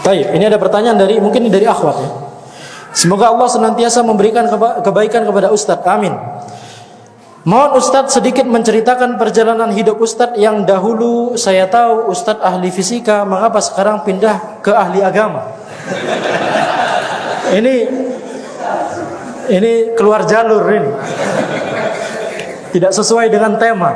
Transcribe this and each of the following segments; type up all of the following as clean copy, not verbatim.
Baik, ini ada pertanyaan mungkin dari akhwat ya. Semoga Allah senantiasa memberikan kebaikan kepada Ustadz. Amin. Mohon Ustadz sedikit menceritakan perjalanan hidup Ustadz yang dahulu saya tahu Ustadz ahli fisika, mengapa sekarang pindah ke ahli agama? Ini keluar jalur ini. Tidak sesuai dengan tema.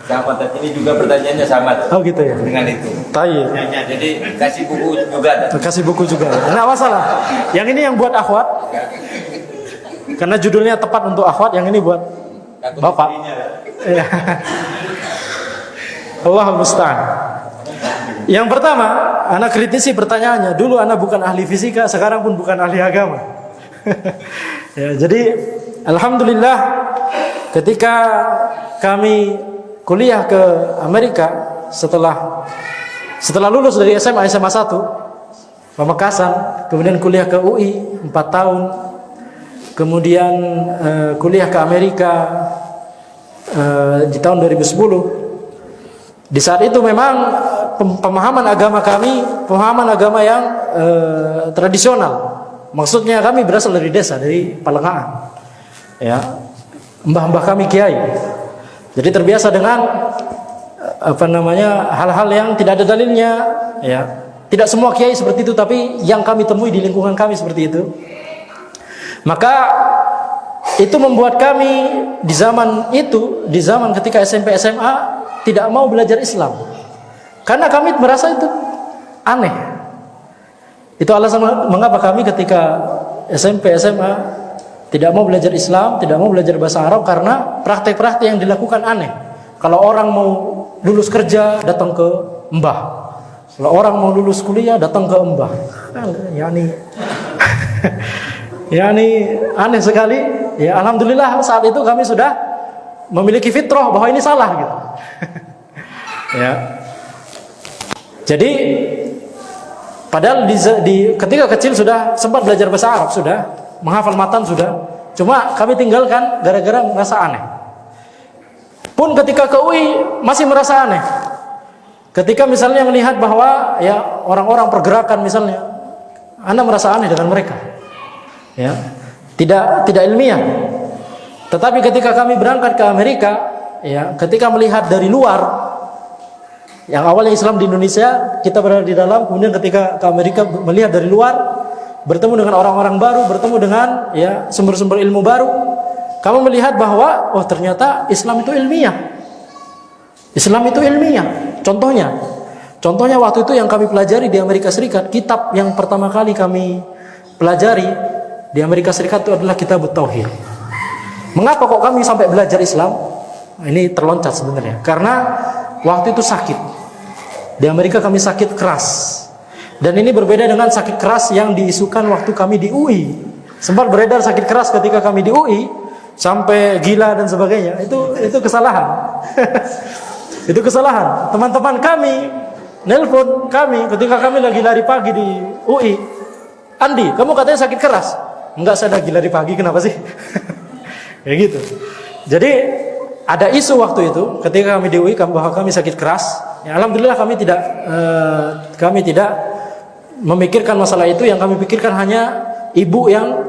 Sama, ini juga pertanyaannya sama. Oh gitu ya. Dengan itu. Tayyib. Jadi kasih buku juga. Kasih buku juga. Nah, masalah. Yang ini yang buat akhwat. Karena judulnya tepat untuk akhwat, yang ini buat bapak. Iya. Allahul musta'an. Yang pertama, anak kritisi pertanyaannya. Dulu anak bukan ahli fisika, sekarang pun bukan ahli agama. Ya, jadi alhamdulillah ketika kami kuliah ke Amerika setelah lulus dari SMA 1 Pamekasan, kemudian kuliah ke UI 4 tahun, kemudian kuliah ke Amerika di tahun 2010. Di saat itu memang pemahaman agama kami pemahaman agama yang tradisional. Maksudnya kami berasal dari desa, dari Palengaan. Ya, mbah-mbah kami kiai. Jadi terbiasa dengan hal-hal yang tidak ada dalilnya, ya. Tidak semua kiai seperti itu, tapi yang kami temui di lingkungan kami seperti itu. Maka itu membuat kami di zaman ketika SMP SMA tidak mau belajar Islam. Karena kami merasa itu aneh. Itu alasan mengapa kami ketika SMP SMA tidak mau belajar Islam, tidak mau belajar bahasa Arab, karena praktek-praktek yang dilakukan aneh. Kalau orang mau lulus kerja datang ke mbah. Kalau orang mau lulus kuliah datang ke mbah. Yani aneh sekali. Ya, alhamdulillah saat itu kami sudah memiliki fitrah bahwa ini salah gitu. Ya. Jadi padahal ketika kecil sudah sempat belajar bahasa Arab, sudah menghafal matan sudah. Cuma kami tinggalkan gara-gara merasa aneh. Pun ketika ke UI masih merasa aneh. Ketika misalnya melihat bahwa ya orang-orang pergerakan misalnya, Anda merasa aneh dengan mereka. Ya. Tidak ilmiah. Tetapi ketika kami berangkat ke Amerika, ya, ketika melihat dari luar, yang awalnya Islam di Indonesia, kita berada di dalam, kemudian ketika ke Amerika melihat dari luar, bertemu dengan orang-orang baru, bertemu dengan ya sumber-sumber ilmu baru, kamu melihat bahwa oh ternyata Islam itu ilmiah. Islam itu ilmiah. Contohnya waktu itu yang kami pelajari di Amerika Serikat, kitab yang pertama kali kami pelajari di Amerika Serikat itu adalah Kitab Tauhid. Mengapa kok kami sampai belajar Islam? Ini terloncat sebenarnya. Karena waktu itu sakit. Di Amerika kami sakit keras. Dan ini berbeda dengan sakit keras yang diisukan waktu kami di UI. Sempat beredar sakit keras ketika kami di UI, sampai gila dan sebagainya. Itu kesalahan. Itu kesalahan. Teman-teman kami nelpon kami ketika kami lagi lari pagi di UI. Andi, kamu katanya sakit keras. Enggak, saya lagi lari pagi, kenapa sih? Kayak gitu. Jadi ada isu waktu itu ketika kami di UI bahwa kami sakit keras. Ya, alhamdulillah kami tidak memikirkan masalah itu. Yang kami pikirkan hanya ibu yang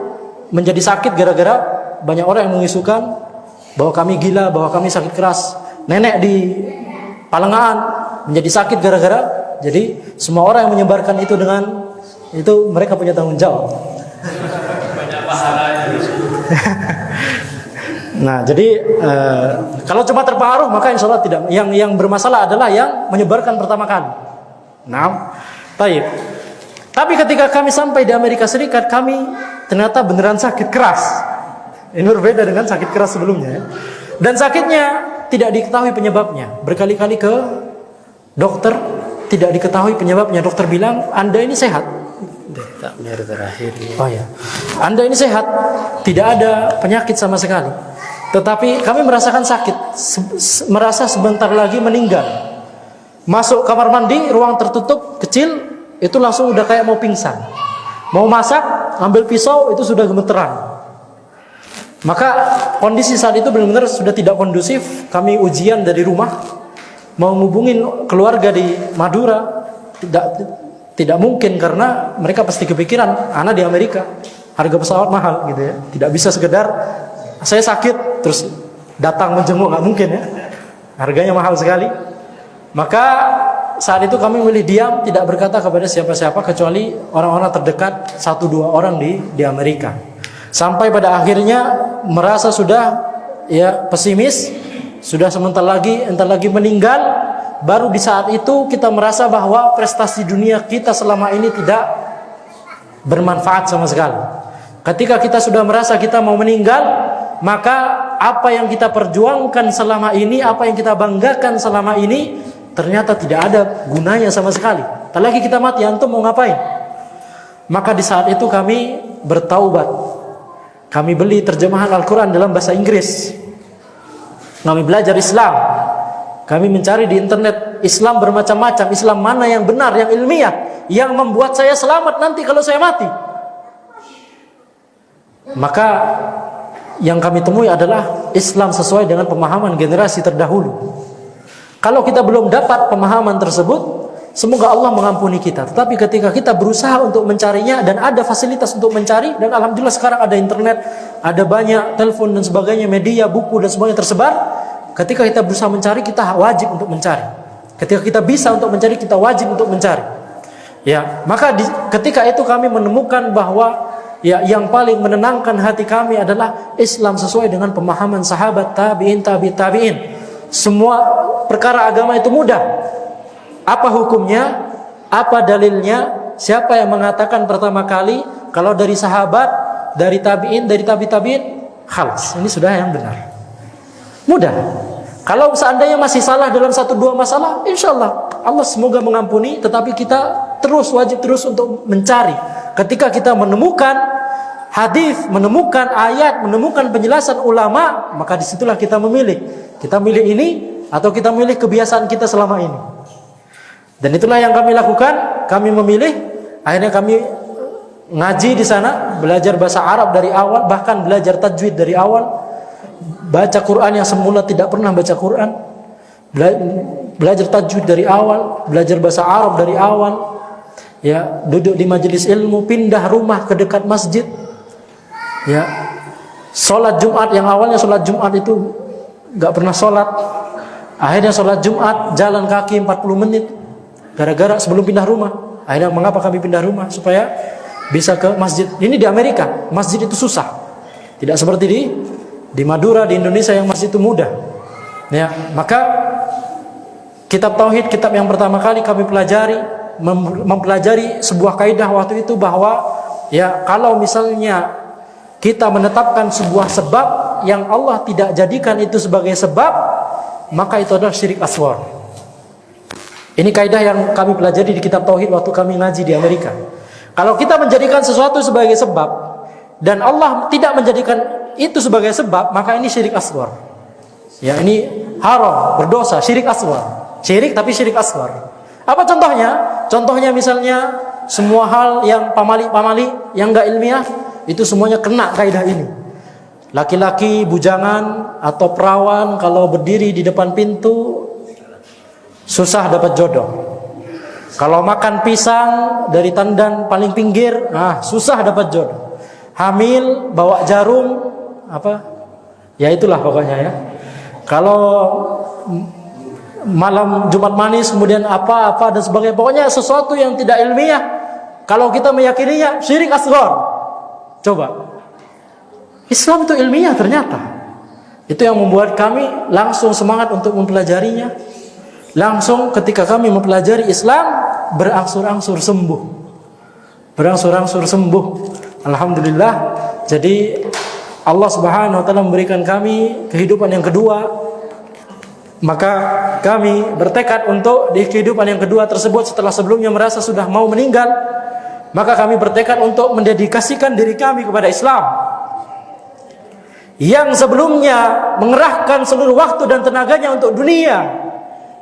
menjadi sakit gara-gara banyak orang yang mengisukan bahwa kami gila, bahwa kami sakit keras. Nenek di Palengaan menjadi sakit gara-gara. Jadi semua orang yang menyebarkan itu dengan itu mereka punya tanggung jawab. Banyak pahalanya. Nah, jadi kalau cuma terpengaruh maka insya Allah tidak. Yang bermasalah adalah yang menyebarkan pertama kali. Nah, baik. Tapi ketika kami sampai di Amerika Serikat, kami ternyata beneran sakit keras. Ini berbeda dengan sakit keras sebelumnya. Dan sakitnya tidak diketahui penyebabnya. Berkali-kali ke dokter tidak diketahui penyebabnya. Dokter bilang Anda ini sehat. Takmir terakhir. Oh ya, Anda ini sehat, tidak ada penyakit sama sekali. Tetapi kami merasakan sakit, merasa sebentar lagi meninggal. Masuk kamar mandi, ruang tertutup kecil, itu langsung udah kayak mau pingsan. Mau masak, ambil pisau, itu sudah gemeteran. Maka kondisi saat itu benar-benar sudah tidak kondusif. Kami ujian dari rumah, mau ngubungin keluarga di Madura, Tidak mungkin, karena mereka pasti kepikiran, anak di Amerika, harga pesawat mahal gitu ya. Tidak bisa sekedar saya sakit terus datang menjenguk, nggak mungkin ya. Harganya mahal sekali. Maka saat itu kami memilih diam, tidak berkata kepada siapa-siapa kecuali orang-orang terdekat, 1-2 orang di Amerika. Sampai pada akhirnya merasa sudah ya pesimis, sudah entar lagi meninggal. Baru di saat itu kita merasa bahwa prestasi dunia kita selama ini tidak bermanfaat sama sekali. Ketika kita sudah merasa kita mau meninggal, maka apa yang kita perjuangkan selama ini, apa yang kita banggakan selama ini, ternyata tidak ada gunanya sama sekali. Tak lagi kita mati, antum mau ngapain? Maka di saat itu kami bertaubat. Kami beli terjemahan Al-Quran dalam bahasa Inggris. Kami belajar Islam. Kami mencari di internet Islam bermacam-macam. Islam mana yang benar, yang ilmiah, yang membuat saya selamat nanti kalau saya mati. Maka yang kami temui adalah Islam sesuai dengan pemahaman generasi terdahulu. Kalau kita belum dapat pemahaman tersebut, semoga Allah mengampuni kita. Tetapi ketika kita berusaha untuk mencarinya, dan ada fasilitas untuk mencari, dan alhamdulillah sekarang ada internet, ada banyak telepon dan sebagainya, media, buku dan sebagainya tersebar. Ketika kita berusaha mencari, kita wajib untuk mencari. Ketika kita bisa untuk mencari, kita wajib untuk mencari. Ya, maka ketika itu kami menemukan bahwa ya yang paling menenangkan hati kami adalah Islam sesuai dengan pemahaman sahabat, tabi'in, tabi'in. Semua perkara agama itu mudah. Apa hukumnya? Apa dalilnya? Siapa yang mengatakan pertama kali? Kalau dari sahabat, dari tabi'in, dari tabi'in, khalas, ini sudah yang benar. Mudah. Kalau seandainya masih salah dalam 1-2 masalah, insya Allah Allah semoga mengampuni. Tetapi kita wajib terus untuk mencari. Ketika kita menemukan hadis, menemukan ayat, menemukan penjelasan ulama, maka disitulah kita memilih. Kita milih ini atau kita milih kebiasaan kita selama ini. Dan itulah yang kami lakukan. Kami memilih. Akhirnya kami ngaji di sana, belajar bahasa Arab dari awal, bahkan belajar tajwid dari awal. Baca Quran yang semula tidak pernah baca Quran. Belajar tajwid dari awal, belajar bahasa Arab dari awal. Ya, duduk di majelis ilmu, pindah rumah ke dekat masjid. Ya, sholat Jumat yang awalnya sholat Jumat itu nggak pernah sholat. Akhirnya sholat Jumat jalan kaki 40 menit. Gara-gara sebelum pindah rumah. Akhirnya mengapa kami pindah rumah? Supaya bisa ke masjid. Ini di Amerika, masjid itu susah. Tidak seperti di Madura, di Indonesia yang masjid itu mudah. Ya, maka kitab tauhid, kitab yang pertama kali kami pelajari, mempelajari sebuah kaidah waktu itu bahwa ya kalau misalnya kita menetapkan sebuah sebab yang Allah tidak jadikan itu sebagai sebab, maka itu adalah syirik asghar. Ini kaidah yang kami pelajari di kitab tauhid waktu kami ngaji di Amerika. Kalau kita menjadikan sesuatu sebagai sebab dan Allah tidak menjadikan itu sebagai sebab, maka ini syirik asghar. Ya, ini haram, berdosa, syirik asghar. Syirik tapi syirik asghar. Apa contohnya? Contohnya misalnya semua hal yang pamali-pamali yang enggak ilmiah, itu semuanya kena kaidah ini. Laki-laki bujangan atau perawan kalau berdiri di depan pintu susah dapat jodoh. Kalau makan pisang dari tandan paling pinggir, susah dapat jodoh. Hamil bawa jarum apa? Ya itulah pokoknya ya. Kalau malam Jumat manis kemudian apa dan sebagainya, pokoknya sesuatu yang tidak ilmiah, kalau kita meyakininya syirik asghar. Coba. Islam itu ilmiah ternyata. Itu yang membuat kami langsung semangat untuk mempelajarinya. Langsung ketika kami mempelajari Islam, berangsur-angsur sembuh. Berangsur-angsur sembuh. Alhamdulillah. Jadi Allah Subhanahu wa taala memberikan kami kehidupan yang kedua. Maka kami bertekad untuk di kehidupan yang kedua tersebut, setelah sebelumnya merasa sudah mau meninggal, maka kami bertekad untuk mendedikasikan diri kami kepada Islam. Yang sebelumnya mengerahkan seluruh waktu dan tenaganya untuk dunia,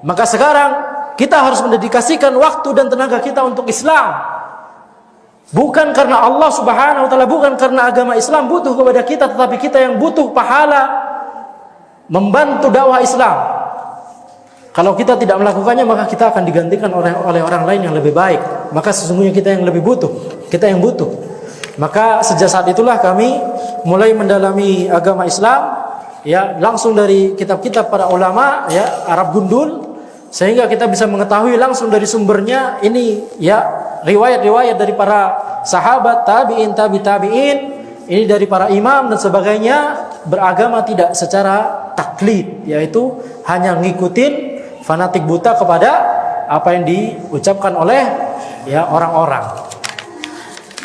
maka sekarang kita harus mendedikasikan waktu dan tenaga kita untuk Islam. Bukan karena Allah Subhanahu wa taala, bukan karena agama Islam butuh kepada kita, tetapi kita yang butuh pahala membantu dakwah Islam. Kalau kita tidak melakukannya, maka kita akan digantikan oleh orang lain yang lebih baik. maka sesungguhnya kita yang lebih butuh, kita yang butuh. Maka sejak saat itulah kami mulai mendalami agama Islam, ya, langsung dari kitab-kitab para ulama, ya, Arab gundul, sehingga kita bisa mengetahui langsung dari sumbernya ini, ya, riwayat-riwayat dari para sahabat, tabi'in, tabi'in, ini dari para imam dan sebagainya, beragama tidak secara taklid, yaitu hanya ngikutin fanatik buta kepada apa yang diucapkan oleh, ya, orang-orang.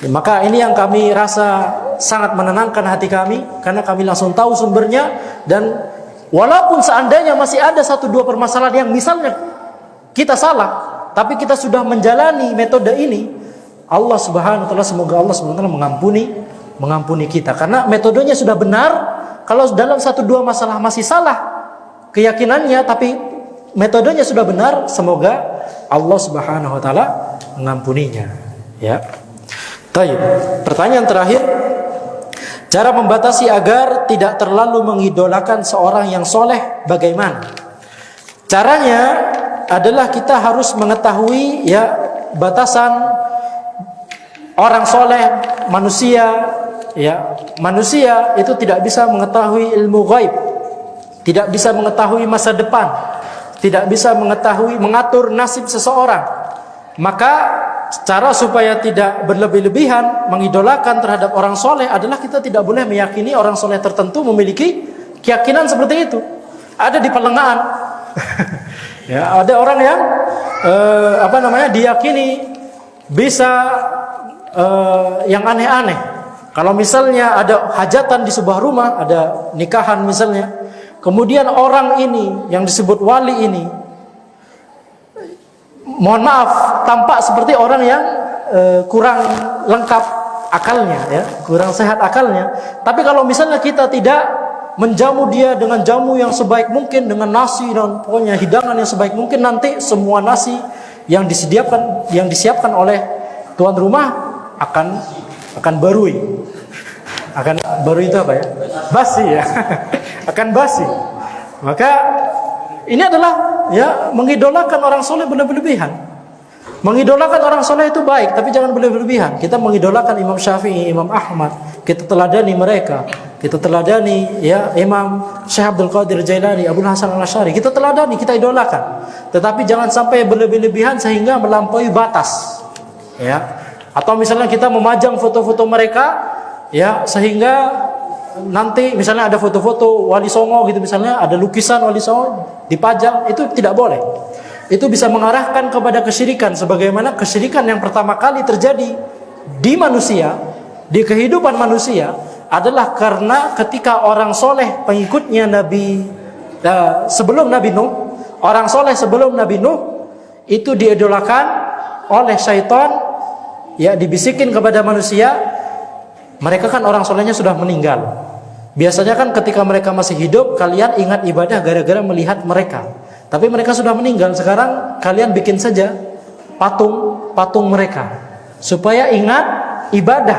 Ya, maka ini yang kami rasa sangat menenangkan hati kami, karena kami langsung tahu sumbernya. Dan walaupun seandainya masih ada 1-2 permasalahan yang misalnya kita salah, tapi kita sudah menjalani metode ini, Allah Subhanahu wa taala, semoga Allah Subhanahu wa taala mengampuni kita, karena metodenya sudah benar. Kalau dalam 1-2 masalah masih salah keyakinannya, tapi metodenya sudah benar, semoga Allah Subhanahu wa taala mengampuninya, ya. Baik, pertanyaan terakhir, cara membatasi agar tidak terlalu mengidolakan seorang yang soleh bagaimana? Caranya adalah kita harus mengetahui, ya, batasan orang soleh, manusia, ya. Manusia itu tidak bisa mengetahui ilmu ghaib, tidak bisa mengetahui masa depan, tidak bisa mengetahui mengatur nasib seseorang. Maka cara supaya tidak berlebih-lebihan mengidolakan terhadap orang soleh adalah kita tidak boleh meyakini orang soleh tertentu memiliki keyakinan seperti itu. Ada di perlengahan, ya, ada orang yang diyakini bisa yang aneh-aneh. Kalau misalnya ada hajatan di sebuah rumah, ada nikahan misalnya, kemudian orang ini yang disebut wali ini, mohon maaf, tampak seperti orang yang kurang lengkap akalnya, ya, kurang sehat akalnya. Tapi kalau misalnya kita tidak menjamu dia dengan jamu yang sebaik mungkin, dengan nasi dan pokoknya hidangan yang sebaik mungkin, nanti semua nasi yang disiapkan oleh tuan rumah akan barui. Akan barui itu apa, ya? Basi, ya. Akan basi. Maka ini adalah, ya, mengidolakan orang soleh berlebihan. Mengidolakan orang soleh itu baik, tapi jangan berlebihan. Kita mengidolakan Imam Syafi'i, Imam Ahmad, kita teladani mereka. Kita teladani, ya, Imam Syekh Abdul Qadir Jailani, Abdul Hasan Al-Asy'ari. Kita teladani, kita idolakan. Tetapi jangan sampai berlebihan sehingga melampaui batas, ya. Atau misalnya kita memajang foto-foto mereka, ya, sehingga nanti misalnya ada foto-foto Wali Songo gitu, misalnya ada lukisan Wali Songo dipajang, itu tidak boleh. Itu bisa mengarahkan kepada kesyirikan, sebagaimana kesyirikan yang pertama kali terjadi di manusia, di kehidupan manusia, adalah karena ketika orang soleh pengikutnya Nabi sebelum Nabi Nuh, orang soleh sebelum Nabi Nuh itu diidolakan oleh syaitan, ya, dibisikin kepada manusia, mereka kan orang solehnya sudah meninggal. Biasanya kan ketika mereka masih hidup, kalian ingat ibadah gara-gara melihat mereka. Tapi mereka sudah meninggal, sekarang kalian bikin saja patung mereka supaya ingat ibadah,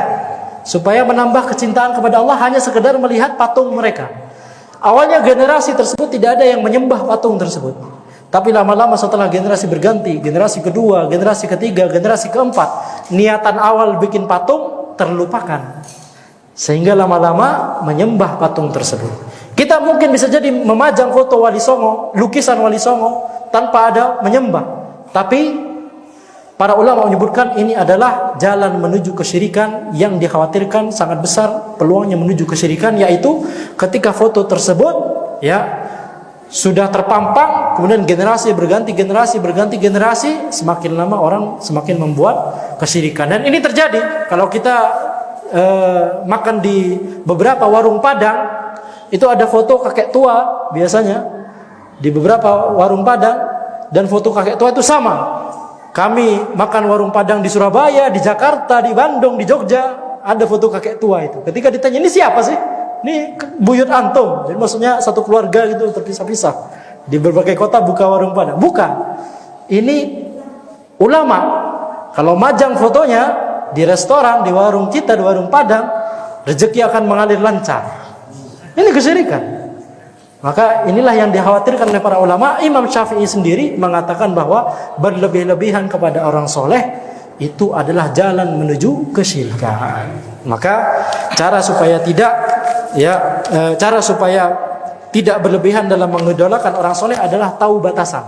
supaya menambah kecintaan kepada Allah hanya sekedar melihat patung mereka. Awalnya generasi tersebut tidak ada yang menyembah patung tersebut. Tapi lama-lama setelah generasi berganti, generasi kedua, generasi ketiga, generasi keempat, niatan awal bikin patung terlupakan. Sehingga lama-lama menyembah patung tersebut. Kita mungkin bisa jadi memajang foto Wali Songo, lukisan Wali Songo, tanpa ada menyembah. Tapi para ulama menyebutkan ini adalah jalan menuju kesyirikan yang dikhawatirkan sangat besar peluangnya menuju kesyirikan, yaitu ketika foto tersebut, ya, sudah terpampang, kemudian generasi berganti generasi, semakin lama orang semakin membuat kesyirikan. Dan ini terjadi kalau kita makan di beberapa warung Padang, itu ada foto kakek tua biasanya di beberapa warung Padang, dan foto kakek tua itu sama. Kami makan warung Padang di Surabaya, di Jakarta, di Bandung, di Jogja, ada foto kakek tua itu. Ketika ditanya, ini siapa sih? Ini buyut antum. Jadi maksudnya satu keluarga gitu terpisah-pisah di berbagai kota buka warung Padang. Bukan. Ini ulama. Kalau majang fotonya di restoran, di warung kita, di warung Padang, rezeki akan mengalir lancar. Ini kesyirikan. Maka inilah yang dikhawatirkan oleh para ulama. Imam Syafi'i sendiri mengatakan bahwa berlebih-lebihan kepada orang soleh itu adalah jalan menuju kesyirikan. Maka cara supaya tidak berlebihan dalam mengidolakan orang soleh adalah tahu batasan.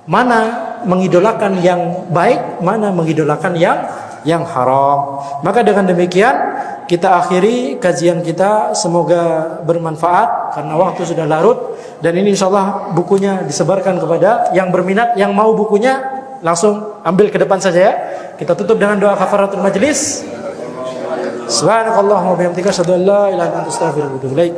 Mana mengidolakan yang baik, mana mengidolakan yang haram. Maka dengan demikian kita akhiri kajian kita, semoga bermanfaat karena waktu sudah larut, dan ini insyaallah bukunya disebarkan kepada yang berminat, yang mau bukunya langsung ambil ke depan saja ya. Kita tutup dengan doa kafaratul majlis. Subhanakallahumma wa bihamdika asyhadu an la ilaha illa anta astaghfiruka wa atubu ilaik.